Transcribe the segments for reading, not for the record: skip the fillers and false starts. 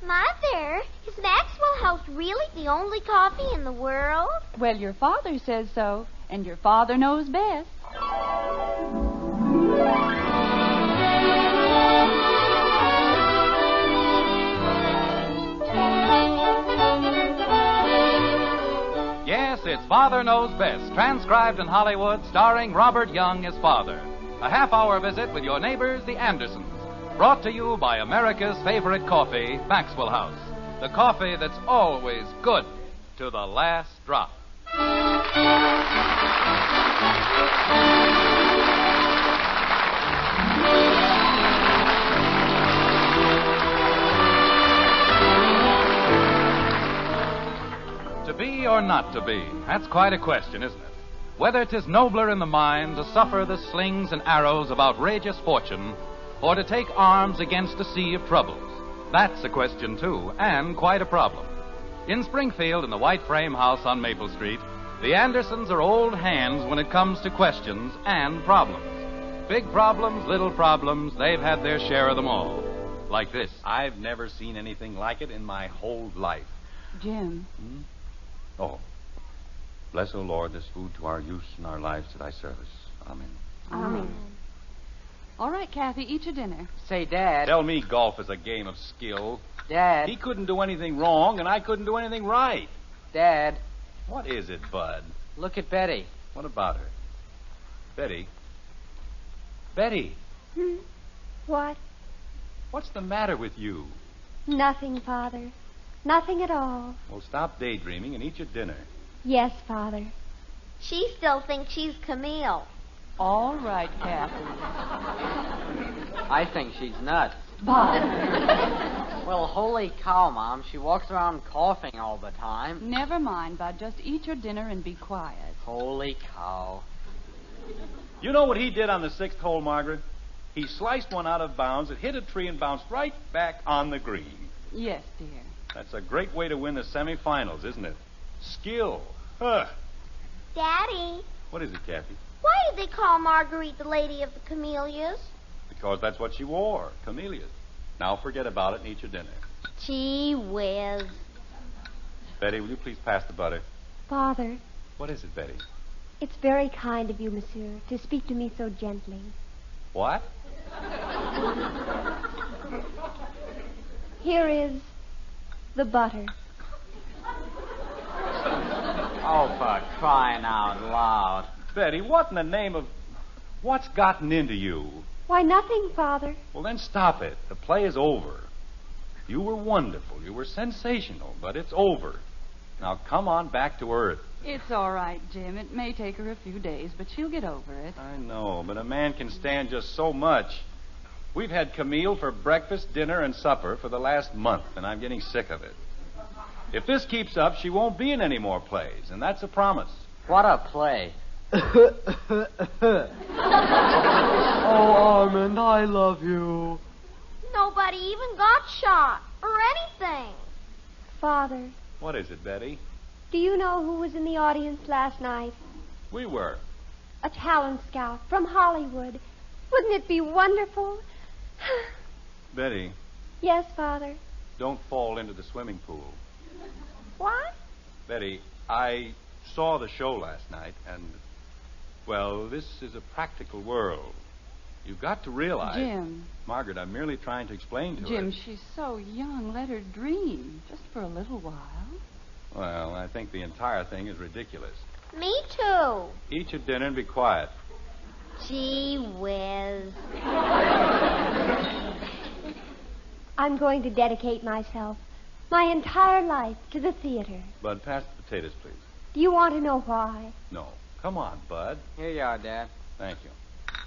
Mother, is Maxwell House really the only coffee in the world? Well, your father says so, and your father knows best. Yes, it's Father Knows Best, transcribed in Hollywood, starring Robert Young as father. A half-hour visit with your neighbors, the Andersons. Brought to you by America's favorite coffee, Maxwell House. The coffee that's always good to the last drop. To be or not to be, that's quite a question, isn't it? Whether 'tis nobler in the mind to suffer the slings and arrows of outrageous fortune, or to take arms against a sea of troubles. That's a question, too, and quite a problem. In Springfield, in the white frame house on Maple Street, the Andersons are old hands when it comes to questions and problems. Big problems, little problems, they've had their share of them all. Like this. I've never seen anything like it in my whole life. Jim. Oh. Bless, O Lord, this food to our use and our lives to thy service. Amen. Amen. All right, Kathy, eat your dinner. Say, Dad. Tell me golf is a game of skill. Dad. He couldn't do anything wrong, and I couldn't do anything right. Dad. What is it, Bud? Look at Betty. What about her? Betty? Betty, What? what's the matter with you? Nothing, Father. Nothing at all. Well, stop daydreaming and eat your dinner. Yes, Father. She still thinks she's Camille. All right, Kathy. I think she's nuts. Bob. Well, holy cow, Mom. She walks around coughing all the time. Never mind, Bud. Just eat your dinner and be quiet. Holy cow. You know what he did on the sixth hole, Margaret? He sliced one out of bounds, it hit a tree, and bounced right back on the green. Yes, dear. That's a great way to win the semifinals, isn't it? Skill. Huh. Daddy, What is it, Kathy? why do they call Marguerite the Lady of the Camellias? Because that's what she wore, camellias. Now forget about it and eat your dinner. Gee whiz. Betty, will you please pass the butter? Father, What is it, Betty? it's very kind of you, monsieur, to speak to me so gently. What? Here is the butter. Oh, for crying out loud. Betty, what in the name of... What's gotten into you? Why, nothing, Father. Well, then stop it. The play is over. You were wonderful. You were sensational, but it's over. Now come on back to earth. It's all right, Jim. It may take her a few days, but she'll get over it. I know, but a man can stand just so much. We've had Camille for breakfast, dinner, and supper for the last month, and I'm getting sick of it. If this keeps up, she won't be in any more plays, and that's a promise. What a play. Oh, Armand, I love you. Nobody even got shot or anything. Father, What is it, Betty? do you know who was in the audience last night? We were. A talent scout from Hollywood. Wouldn't it be wonderful? Betty, Yes, Father. don't fall into the swimming pool. What? Betty, I saw the show last night, and, well, this is a practical world. You've got to realize... Jim. Margaret, I'm merely trying to explain to her... Jim, she's so young. Let her dream, just for a little while. Well, I think the entire thing is ridiculous. Me too. Eat your dinner and be quiet. Gee whiz. I'm going to dedicate myself, my entire life, to the theater. Bud, pass the potatoes, please. Do you want to know why? No. Come on, Bud. Here you are, Dad. Thank you.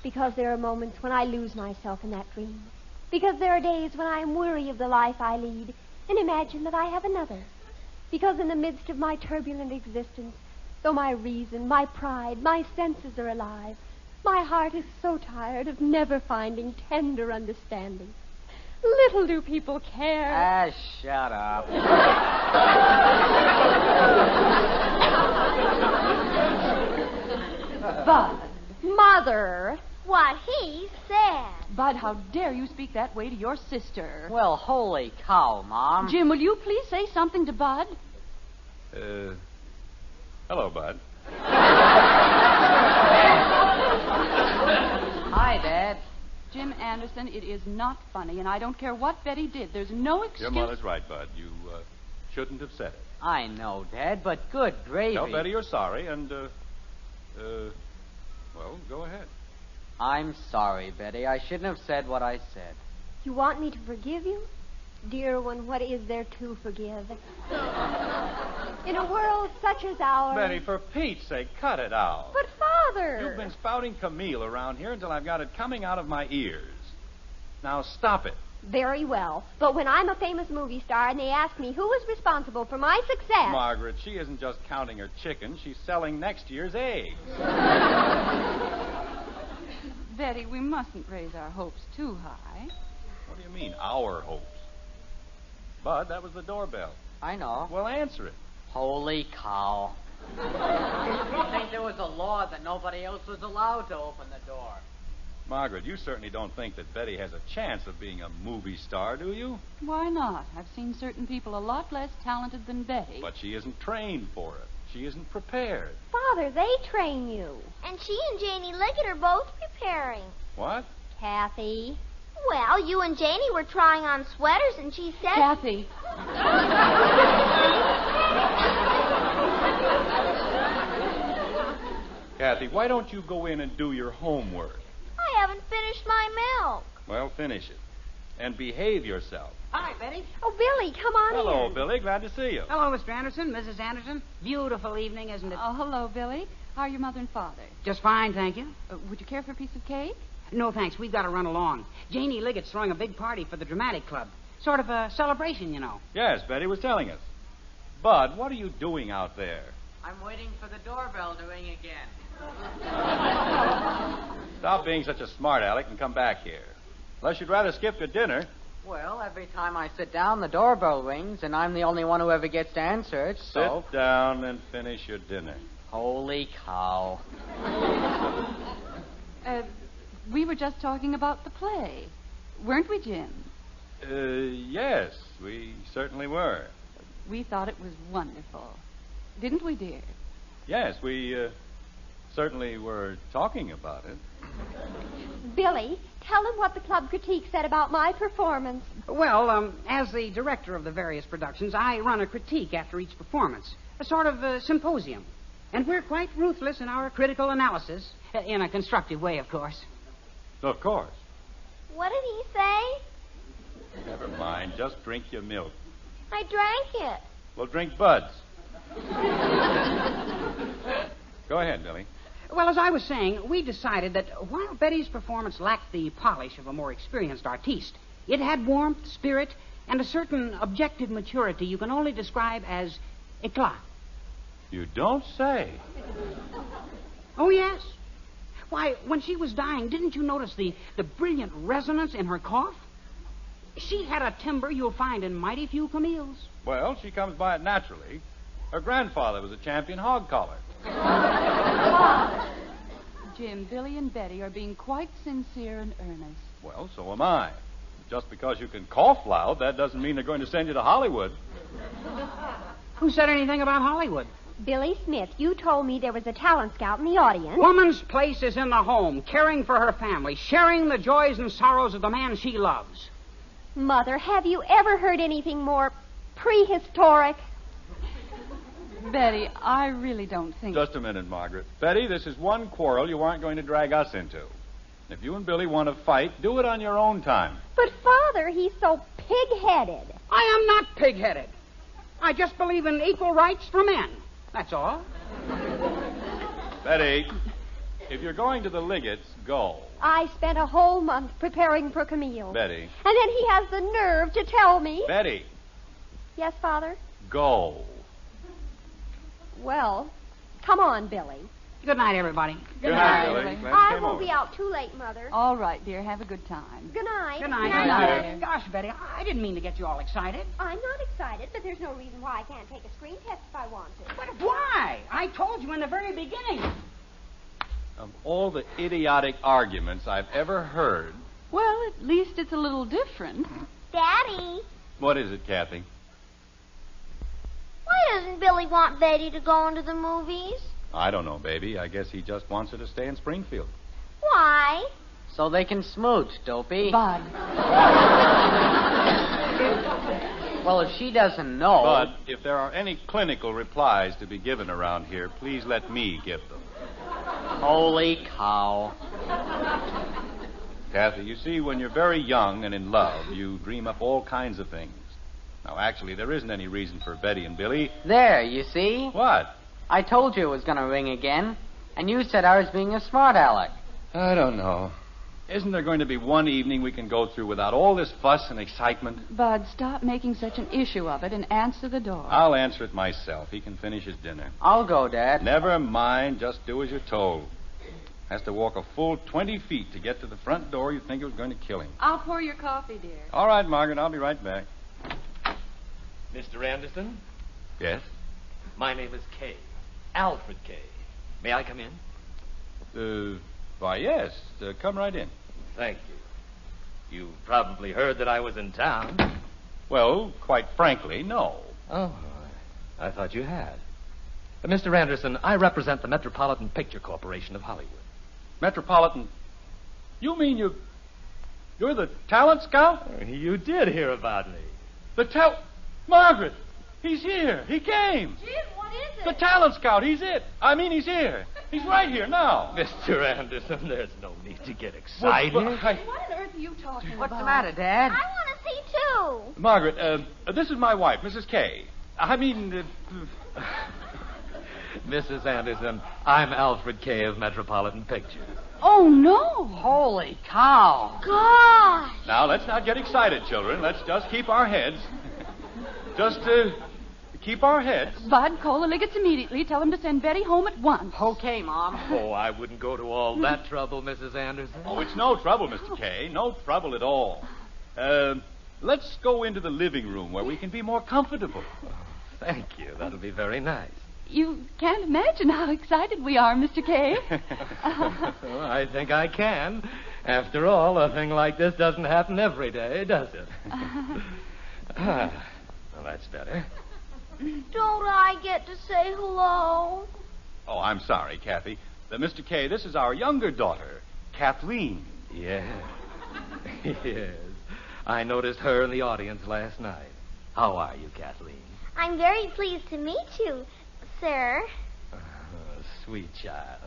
Because there are moments when I lose myself in that dream. Because there are days when I am weary of the life I lead and imagine that I have another. Because in the midst of my turbulent existence, though my reason, my pride, my senses are alive, my heart is so tired of never finding tender understanding. Little do people care. Ah, shut up. Bud. Mother. What he said. Bud, how dare you speak that way to your sister? Well, holy cow, Mom. Jim, will you please say something to Bud? Hello, Bud. Hi, Dad. Jim Anderson, it is not funny, and I don't care what Betty did. There's no excuse. Your mother's right, Bud. You shouldn't have said it. I know, Dad, but good gravy. Tell Betty you're sorry, and, well, go ahead. I'm sorry, Betty. I shouldn't have said what I said. You want me to forgive you? Dear one, what is there to forgive? In a world such as ours... Betty, for Pete's sake, cut it out. But, Father... You've been spouting Camille around here until I've got it coming out of my ears. Now, stop it. Very well. But when I'm a famous movie star and they ask me who is responsible for my success... Margaret, she isn't just counting her chickens. She's selling next year's eggs. Betty, we mustn't raise our hopes too high. What do you mean, our hopes? Bud, that was the doorbell. I know. Well, answer it. Holy cow. I think there was a law that nobody else was allowed to open the door. Margaret, you certainly don't think that Betty has a chance of being a movie star, do you? Why not? I've seen certain people a lot less talented than Betty. But she isn't trained for it. She isn't prepared. Father, they train you. And she and Janie Liggett are both preparing. What? Kathy. Well, you and Janie were trying on sweaters, and she said... Kathy. Kathy, why don't you go in and do your homework? I haven't finished my milk. Well, finish it. And behave yourself. Hi, Betty. Oh, Billy, come on Hello, in. Billy. Glad to see you. Hello, Mr. Anderson, Mrs. Anderson. Beautiful evening, isn't it? Oh, hello, Billy. How are your mother and father? Just fine, thank you. Would you care for a piece of cake? No, thanks. We've got to run along. Janie Liggett's throwing a big party for the Dramatic Club. Sort of a celebration, you know. Yes, Betty was telling us. Bud, what are you doing out there? I'm waiting for the doorbell to ring again. Stop being such a smart aleck and come back here. Unless you'd rather skip to dinner. Well, every time I sit down, the doorbell rings, and I'm the only one who ever gets to answer it, so... Sit down and finish your dinner. Holy cow. We were just talking about the play. Weren't we, Jim? Yes, we certainly were. We thought it was wonderful. Didn't we, dear? Yes, we certainly were talking about it. Billy, tell them what the club critique said about my performance. Well, as the director of the various productions, I run a critique after each performance. A sort of symposium. And we're quite ruthless in our critical analysis. In a constructive way, of course. Of course. What did he say? Never mind. Just drink your milk. I drank it. Well, drink Bud's. Go ahead, Billy. Well, as I was saying, we decided that while Betty's performance lacked the polish of a more experienced artiste, it had warmth, spirit, and a certain objective maturity you can only describe as éclat. You don't say. Oh, yes. Why, when she was dying, didn't you notice the brilliant resonance in her cough? She had a timbre you'll find in mighty few Camilles. Well, she comes by it naturally. Her grandfather was a champion hog collar. Jim, Billy and Betty are being quite sincere and earnest. Well, so am I. Just because you can cough loud, that doesn't mean they're going to send you to Hollywood. Who said anything about Hollywood? Billy Smith, you told me there was a talent scout in the audience. Woman's place is in the home, caring for her family, sharing the joys and sorrows of the man she loves. Mother, have you ever heard anything more prehistoric? Betty, I really don't think... Just a minute, Margaret. Betty, this is one quarrel you aren't going to drag us into. If you and Billy want to fight, do it on your own time. But, Father, he's so pig-headed. I am not pig-headed. I just believe in equal rights for men. That's all. Betty, if you're going to the Liggetts, go. I spent a whole month preparing for Camille. Betty. And then he has the nerve to tell me. Betty. Yes, Father? Go. Well, come on, Billy. Good night, everybody. Good night, Billy. Glad you I came won't over. be out too late, Mother. All right, dear. Have a good time. Good night. Good night. Good night. Gosh, Betty, I didn't mean to get you all excited. I'm not excited, but there's no reason why I can't take a screen test if I want to. But why? I told you in the very beginning. Of all the idiotic arguments I've ever heard. Well, at least it's a little different. Daddy, What is it, Kathy? why doesn't Billy want Betty to go into the movies? I don't know, baby. I guess he just wants her to stay in Springfield. Why? So they can smooch, Dopey. Bud. Well, if she doesn't know... But if there are any clinical replies to be given around here, please let me give them. Holy cow. Kathy, you see, when you're very young and in love, you dream up all kinds of things. Now, actually, there isn't any reason for Betty and Billy. There, you see? What? I told you it was going to ring again, and you said I was being a smart aleck. I don't know. Isn't there going to be one evening we can go through without all this fuss and excitement? Bud, stop making such an issue of it and answer the door. I'll answer it myself. He can finish his dinner. I'll go, Dad. Never mind. Just do as you're told. Has to walk a full 20 feet to get to the front door. You'd think it was going to kill him. I'll pour your coffee, dear. All right, Margaret. I'll be right back. Mr. Anderson, Yes? my name is Kay. Alfred Kay. May I come in? Why, yes. Come right in. Thank you. You probably heard that I was in town. Well, quite frankly, no. Oh, I thought you had. Mr. Anderson, I represent the Metropolitan Picture Corporation of Hollywood. Metropolitan. You mean you're the talent scout? You did hear about me. Margaret, he's here. He came. Jim, what is The talent scout, he's it. I mean, he's here. He's right here now. Mr. Anderson, there's no need to get excited. What on earth are you talking about? What's the matter, Dad? I want to see, too. Margaret, this is my wife, Mrs. Kay. I mean, Mrs. Anderson, I'm Alfred Kay of Metropolitan Pictures. Oh, no. Holy cow. Gosh. now let's not get excited, children. Let's just keep our heads. Just keep our heads. Bud, call the Liggets immediately. Tell them to send Betty home at once. Okay, Mom. Oh, I wouldn't go to all that trouble, Mrs. Anderson. Oh, it's no trouble, Mr. Kay. No trouble at all. Let's go into the living room where we can be more comfortable. Thank you. That'll be very nice. You can't imagine how excited we are, Mr. Kay. Well, I think I can. After all, a thing like this doesn't happen every day, does it? Well, that's better. Don't I get to say hello? Oh, I'm sorry, Kathy. Mr. Kay, this is our younger daughter, Kathleen. Yes. Yes. I noticed her in the audience last night. How are you, Kathleen? I'm very pleased to meet you, sir. Oh, sweet child.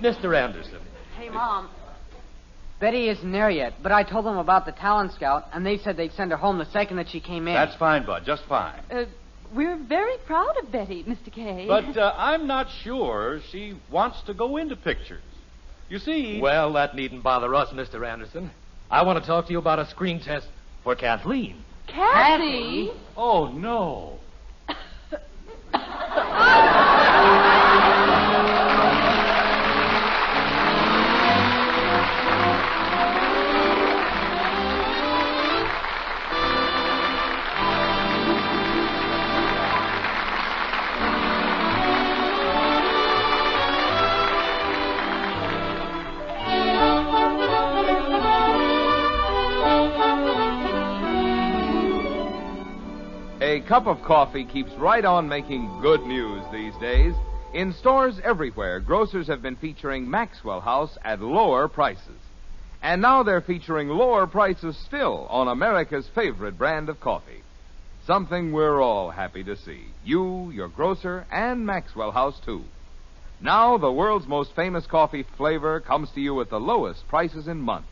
Mr. Anderson. Hey, Mom. Betty isn't there yet, but I told them about the talent scout, and they said they'd send her home the second that she came in. That's fine, Bud. Just fine. We're very proud of Betty, Mr. Kay. But I'm not sure she wants to go into pictures. You see... Well, that needn't bother us, Mr. Anderson. I want to talk to you about a screen test for Kathleen. Kathy? Oh, no. A cup of coffee keeps right on making good news these days. In stores everywhere, grocers have been featuring Maxwell House at lower prices. And now they're featuring lower prices still on America's favorite brand of coffee. Something we're all happy to see. You, your grocer, and Maxwell House, too. Now the world's most famous coffee flavor comes to you at the lowest prices in months.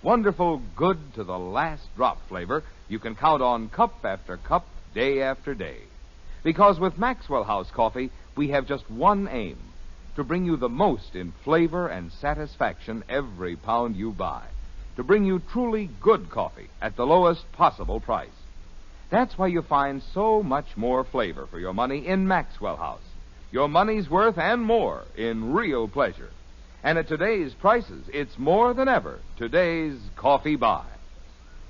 Wonderful, good to the last drop flavor you can count on cup after cup, day after day. Because with Maxwell House coffee, we have just one aim: to bring you the most in flavor and satisfaction every pound you buy. To bring you truly good coffee at the lowest possible price. That's why you find so much more flavor for your money in Maxwell House. Your money's worth and more in real pleasure. And at today's prices, it's more than ever today's coffee buy.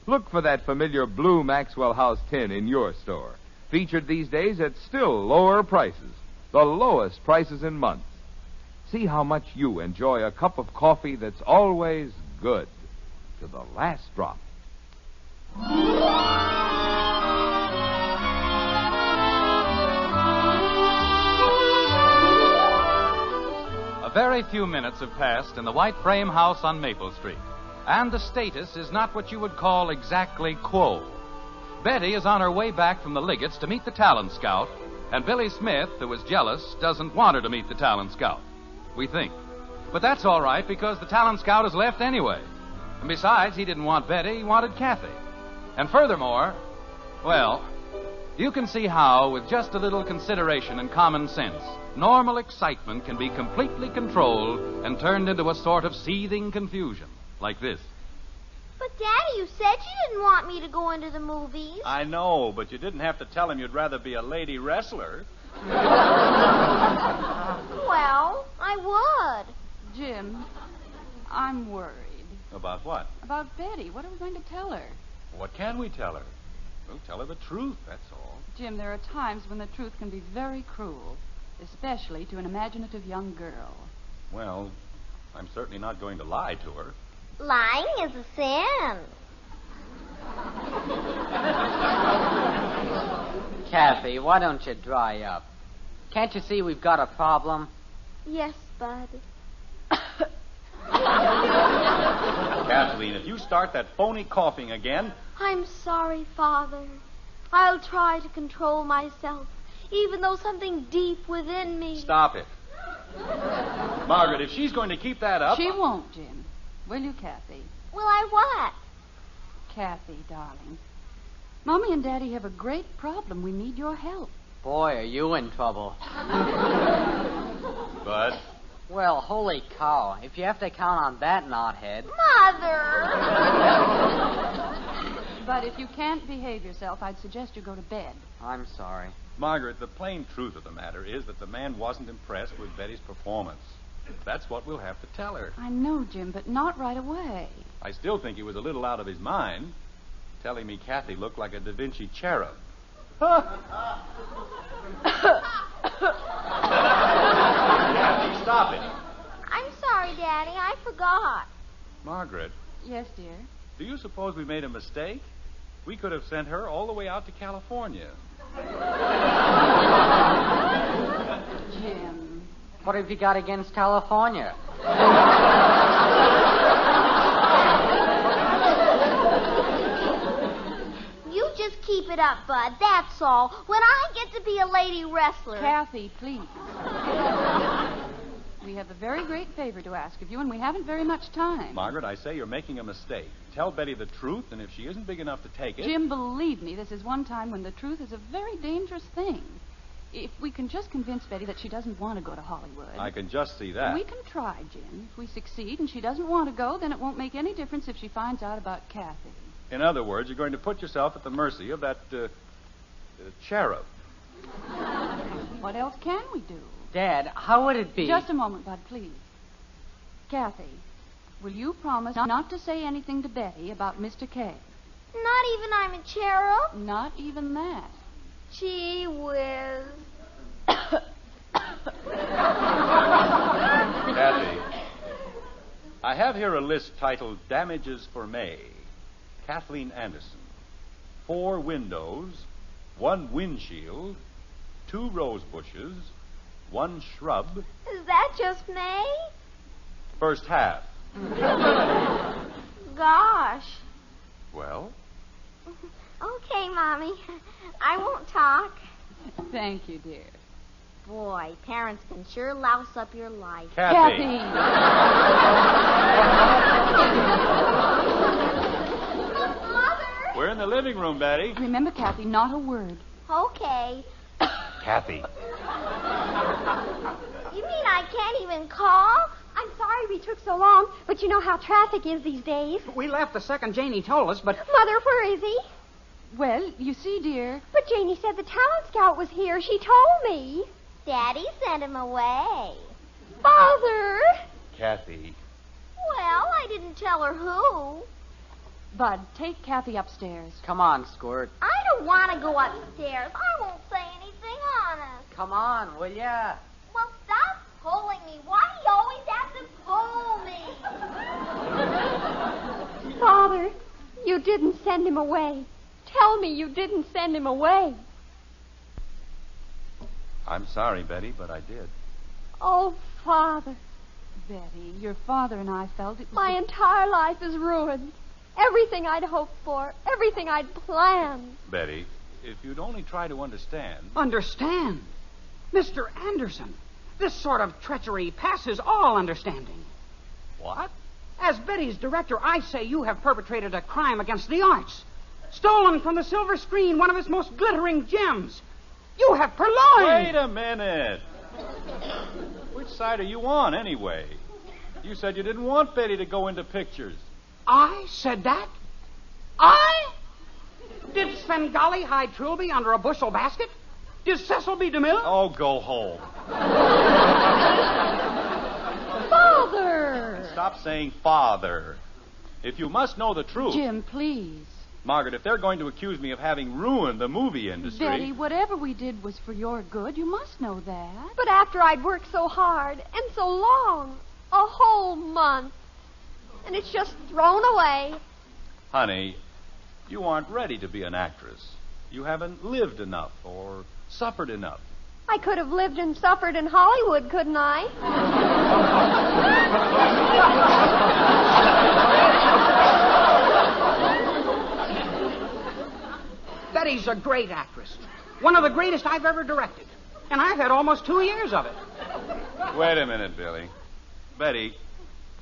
Look for that familiar blue Maxwell House tin in your store. Featured these days at still lower prices. The lowest prices in months. See how much you enjoy a cup of coffee that's always good to the last drop. A very few minutes have passed in the white frame house on Maple Street, and the status is not what you would call exactly quo. Betty is on her way back from the Liggett's to meet the talent scout, and Billy Smith, who is jealous, doesn't want her to meet the talent scout, we think. But that's all right, because the talent scout has left anyway. And besides, he didn't want Betty, he wanted Kathy. And furthermore, well, you can see how, with just a little consideration and common sense, normal excitement can be completely controlled and turned into a sort of seething confusion, like this. But, Daddy, you said you didn't want me to go into the movies. I know, but you didn't have to tell him you'd rather be a lady wrestler. Well, I would. Jim, I'm worried. About what? About Betty. What are we going to tell her? What can we tell her? We'll tell her the truth, that's all. Jim, there are times when the truth can be very cruel, especially to an imaginative young girl. Well, I'm certainly not going to lie to her. Lying is a sin. Kathy, why don't you dry up? Can't you see we've got a problem? Yes, Bud. Kathleen, if you start that phony coughing again... I'm sorry, Father. I'll try to control myself, even though something deep within me... Stop it. Margaret, if she's going to keep that up... She won't, Jim. Will you, Kathy? Will I what? Kathy, darling. Mommy and Daddy have a great problem. We need your help. Boy, are you in trouble. But... Well, holy cow. If you have to count on that knothead... Mother! But if you can't behave yourself, I'd suggest you go to bed. I'm sorry. Margaret, the plain truth of the matter is that the man wasn't impressed with Betty's performance. That's what we'll have to tell her. I know, Jim, but not right away. I still think he was a little out of his mind, telling me Kathy looked like a Da Vinci cherub. Kathy, stop it. I'm sorry, Daddy. I forgot. Margaret, Yes, dear. do you suppose we made a mistake? We could have sent her all the way out to California. Jim. What have you got against California? You just keep it up, Bud. That's all. When I get to be a lady wrestler... Kathy, please. We have a very great favor to ask of you, and we haven't very much time. Margaret, I say you're making a mistake. Tell Betty the truth, and if she isn't big enough to take it... Jim, believe me, this is one time when the truth is a very dangerous thing. If we can just convince Betty that she doesn't want to go to Hollywood... I can just see that. We can try, Jim. If we succeed and she doesn't want to go, then it won't make any difference if she finds out about Kathy. In other words, you're going to put yourself at the mercy of that, cherub. What else can we do? Dad, how would it be? Just a moment, Bud, please. Kathy, will you promise not to say anything to Betty about Mr. K? Not even I'm a cherub? Not even that. Gee whiz. Kathy, I have here a list titled Damages for May. Kathleen Anderson. 4 windows, 1 windshield, 2 rose bushes, 1 shrub. Is that just May? First half. Gosh. Well? Okay, Mommy. I won't talk. Thank you, dear. Boy, parents can sure louse up your life. Kathy. Mother! We're in the living room, Betty. Remember, Kathy, not a word. Okay. Kathy. You mean I can't even cough? I'm sorry we took so long, but you know how traffic is these days. We left the second Janie told us, but... Mother, where is he? Well, you see, dear... But Janie said the talent scout was here. She told me. Daddy sent him away. Father! Kathy. Well, I didn't tell her who. Bud, take Kathy upstairs. Come on, Squirt. I don't want to go upstairs. I won't say anything honest. Come on, will ya? Well, stop pulling me. Why do you You always have to pull me. Father, you didn't send him away. Tell me you didn't send him away. I'm sorry, Betty, but I did. Oh, Father, Betty, your father and I felt it was... my entire life is ruined. Everything I'd hoped for, everything I'd planned. Betty, if you'd only try to understand... Understand? Mr. Anderson, this sort of treachery passes all understanding. What? As Betty's director, I say you have perpetrated a crime against the arts. Stolen from the silver screen one of its most glittering gems. You have purloined... Wait a minute. Which side are you on, anyway? You said you didn't want Betty to go into pictures. I said that? I? Did Svengali hide Trilby under a bushel basket? Did Cecil B. DeMille? Oh, go home. Father! Stop saying father. If you must know the truth... Jim, please. Margaret, if they're going to accuse me of having ruined the movie industry... Betty, whatever we did was for your good. You must know that. But after I'd worked so hard and so long, a whole month, and it's just thrown away. Honey, you aren't ready to be an actress. You haven't lived enough or suffered enough. I could have lived and suffered in Hollywood, couldn't I? Betty's a great actress. One of the greatest I've ever directed. And I've had almost 2 years of it. Wait a minute, Billy. Betty,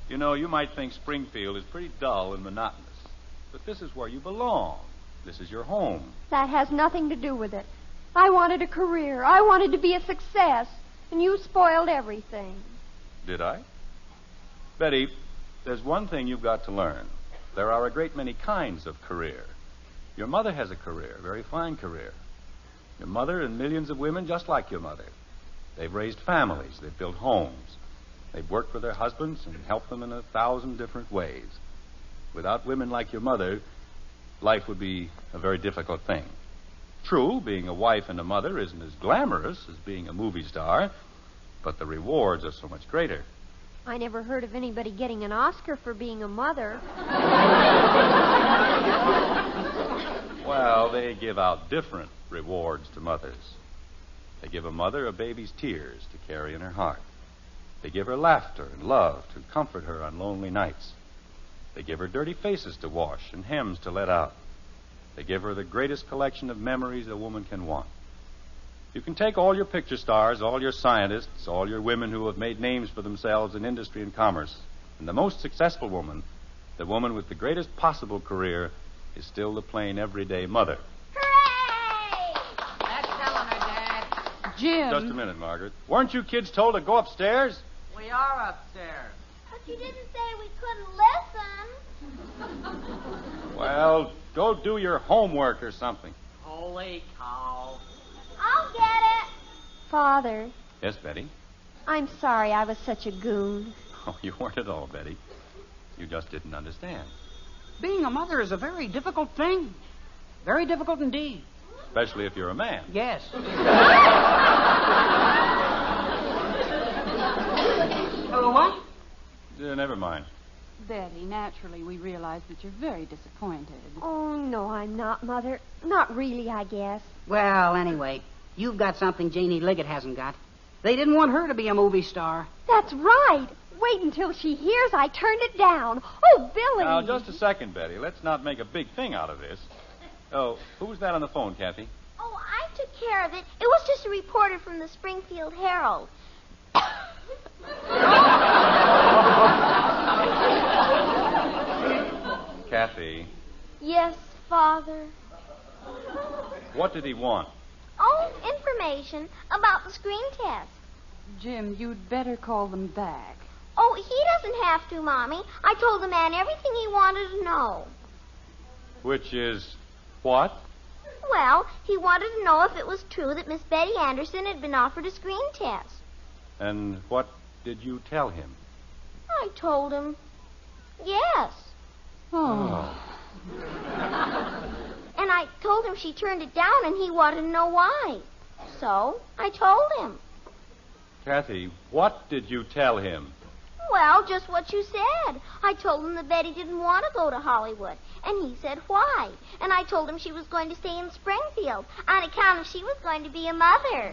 you know, you might think Springfield is pretty dull and monotonous. But this is where you belong. This is your home. That has nothing to do with it. I wanted a career. I wanted to be a success. And you spoiled everything. Did I? Betty, there's one thing you've got to learn. There are a great many kinds of career. Your mother has a career, a very fine career. Your mother and millions of women just like your mother. They've raised families. They've built homes. They've worked for their husbands and helped them in 1,000 different ways. Without women like your mother, life would be a very difficult thing. True, being a wife and a mother isn't as glamorous as being a movie star, but the rewards are so much greater. I never heard of anybody getting an Oscar for being a mother. Well, they give out different rewards to mothers. They give a mother a baby's tears to carry in her heart. They give her laughter and love to comfort her on lonely nights. They give her dirty faces to wash and hems to let out. They give her the greatest collection of memories a woman can want. You can take all your picture stars, all your scientists, all your women who have made names for themselves in industry and commerce, and the most successful woman, the woman with the greatest possible career, is still the plain, everyday mother. Hooray! That's telling her, Dad. Jim. Just a minute, Margaret. Weren't you kids told to go upstairs? We are upstairs. But you didn't say we couldn't listen. Well, go do your homework or something. Holy cow. I'll get it. Father, Yes, Betty? I'm sorry I was such a goon. Oh, you weren't at all, Betty. You just didn't understand. Being a mother is a very difficult thing. Very difficult indeed. Especially if you're a man. Yes. What? Never mind. Betty, naturally, we realize that you're very disappointed. Oh, no, I'm not, Mother. Not really, I guess. Well, anyway, you've got something Janie Liggett hasn't got. They didn't want her to be a movie star. That's right. Wait until she hears I turned it down. Oh, Billy. Now, just a second, Betty. Let's not make a big thing out of this. Oh, who was that on the phone, Kathy? Oh, I took care of it. It was just a reporter from the Springfield Herald. Kathy, Yes, Father. what did he want? Oh, information about the screen test. Jim, you'd better call them back. Oh, he doesn't have to, Mommy. I told the man everything he wanted to know. Which is what? Well, he wanted to know if it was true that Miss Betty Anderson had been offered a screen test. And what did you tell him? I told him, yes. Oh. And I told him she turned it down and he wanted to know why. So I told him. Kathy, what did you tell him? Well, just what you said. I told him that Betty didn't want to go to Hollywood. And he said, why? And I told him she was going to stay in Springfield on account of she was going to be a mother.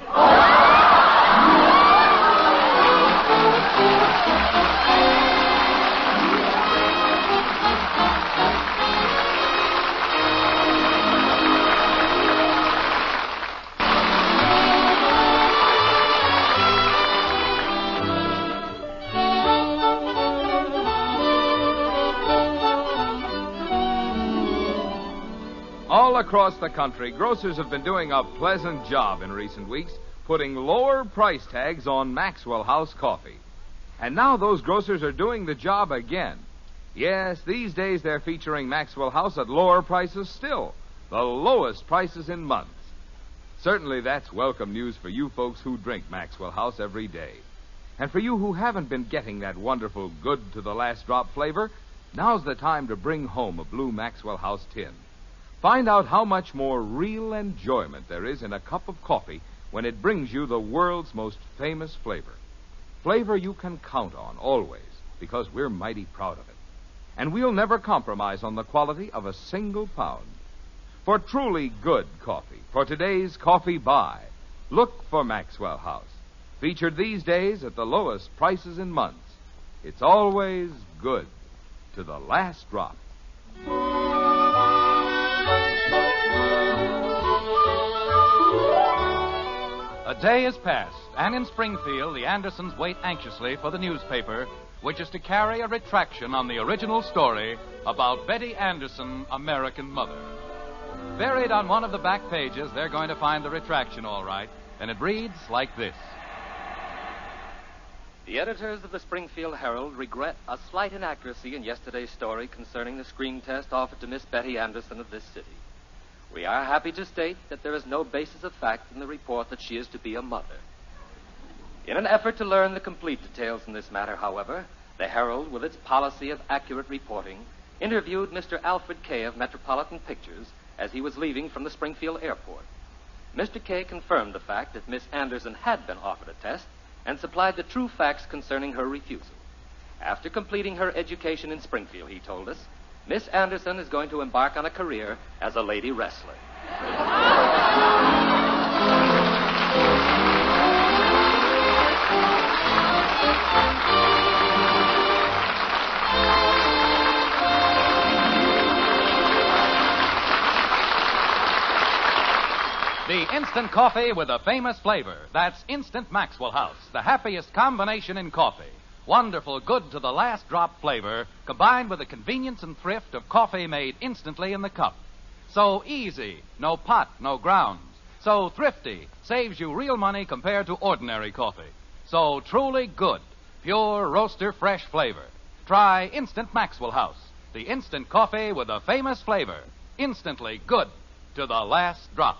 All across the country, grocers have been doing a pleasant job in recent weeks putting lower price tags on Maxwell House coffee. And now those grocers are doing the job again. Yes, these days they're featuring Maxwell House at lower prices still, the lowest prices in months. Certainly that's welcome news for you folks who drink Maxwell House every day. And for you who haven't been getting that wonderful good to the last drop flavor, now's the time to bring home a blue Maxwell House tin. Find out how much more real enjoyment there is in a cup of coffee when it brings you the world's most famous flavor. Flavor you can count on always, because we're mighty proud of it. And we'll never compromise on the quality of a single pound. For truly good coffee, for today's coffee buy, look for Maxwell House. Featured these days at the lowest prices in months. It's always good to the last drop. A day is past, and in Springfield, the Andersons wait anxiously for the newspaper, which is to carry a retraction on the original story about Betty Anderson, American Mother. Buried on one of the back pages, they're going to find the retraction, all right, and it reads like this. The editors of the Springfield Herald regret a slight inaccuracy in yesterday's story concerning the screen test offered to Miss Betty Anderson of this city. We are happy to state that there is no basis of fact in the report that she is to be a mother. In an effort to learn the complete details in this matter, however, the Herald, with its policy of accurate reporting, interviewed Mr. Alfred Kay of Metropolitan Pictures as he was leaving from the Springfield airport. Mr. Kay confirmed the fact that Miss Anderson had been offered a test and supplied the true facts concerning her refusal. After completing her education in Springfield, he told us, Miss Anderson is going to embark on a career as a lady wrestler. The instant coffee with a famous flavor. That's Instant Maxwell House, the happiest combination in coffee. Wonderful, good to the last drop flavor, combined with the convenience and thrift of coffee made instantly in the cup. So easy, no pot, no grounds. So thrifty, saves you real money compared to ordinary coffee. So truly good, pure roaster fresh flavor. Try Instant Maxwell House, the instant coffee with a famous flavor. Instantly good to the last drop.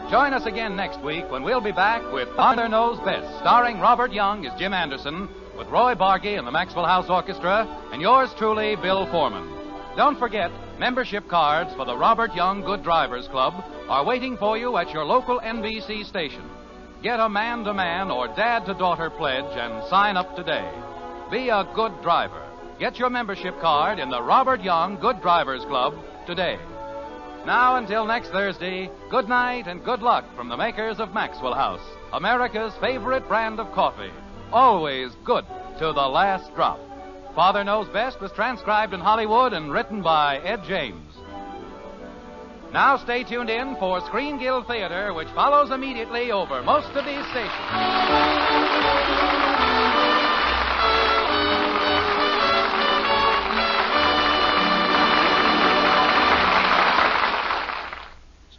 Join us again next week when we'll be back with Father Knows Best, starring Robert Young as Jim Anderson, with Roy Bargy and the Maxwell House Orchestra, and yours truly, Bill Foreman. Don't forget, membership cards for the Robert Young Good Drivers Club are waiting for you at your local NBC station. Get a man-to-man or dad-to-daughter pledge and sign up today. Be a good driver. Get your membership card in the Robert Young Good Drivers Club today. Now, until next Thursday, good night and good luck from the makers of Maxwell House, America's favorite brand of coffee. Always good to the last drop. Father Knows Best was transcribed in Hollywood and written by Ed James. Now stay tuned in for Screen Guild Theater, which follows immediately over most of these stations.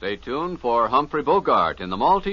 Stay tuned for Humphrey Bogart in the Maltese